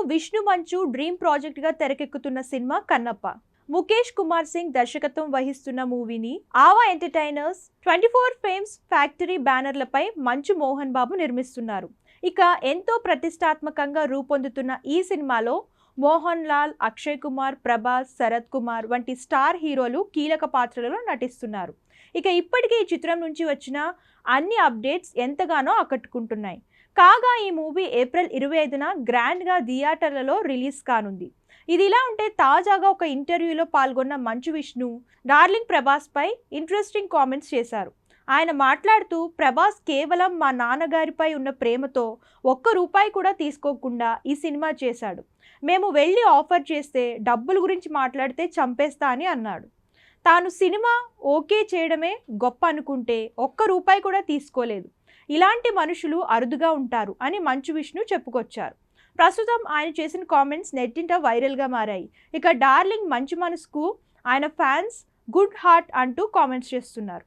విష్ణు మంచు dream project గా తెరకెక్కుతున్న సినిమా కన్నప్ప. ముఖేష్ కుమార్ సింగ్ దర్శకత్వం వహిస్తున్న మూవీని ఆవా ఎంటర్టైనర్స్, 24 ఫేమ్స్ ఫ్యాక్టరీ బ్యానర్లపై మంచు మోహన్ బాబు నిర్మిస్తున్నారు. ఇక ఎంతో ప్రతిష్టాత్మకంగా రూపొందుతున్న ఈ సినిమాలో మోహన్ లాల్, అక్షయ్ కుమార్, ప్రభాస్, శరత్ కుమార్ వంటి స్టార్ హీరోలు కీలక పాత్రలలో నటిస్తున్నారు. ఇక ఇప్పటికే ఈ చిత్రం నుంచి వచ్చిన అన్ని అప్డేట్స్ ఎంతగానో ఆకట్టుకుంటున్నాయి. కాగా ఈ మూవీ ఏప్రిల్ 25న గ్రాండ్గా థియేటర్లలో రిలీజ్ కానుంది. ఇది ఇలా ఉంటే తాజాగా ఒక ఇంటర్వ్యూలో పాల్గొన్న Manchu Vishnu darling ప్రభాస్పై interesting comments చేశారు. ఆయన మాట్లాడుతూ, ప్రభాస్ కేవలం మా నాన్నగారిపై ఉన్న ప్రేమతో ఒక్క రూపాయి కూడా తీసుకోకుండా ఈ సినిమా చేశాడు. మేము వెళ్ళి ఆఫర్ చేస్తే డబ్బుల గురించి మాట్లాడితే చంపేస్తా అని అన్నాడు. తాను సినిమా ఓకే చేయడమే గొప్ప అనుకుంటే ఒక్క రూపాయి కూడా తీసుకోలేదు. ఇలాంటి మనుషులు అరుదుగా ఉంటారు అని మంచు విష్ణు చెప్పుకొచ్చారు. ప్రస్తుతం ఆయన చేసిన కామెంట్స్ నెట్టింట వైరల్గా మారాయి. ఇక డార్లింగ్ మంచి మనసుకు ఆయన ఫ్యాన్స్ గుడ్ హార్ట్ అంటూ కామెంట్స్ చేస్తున్నారు.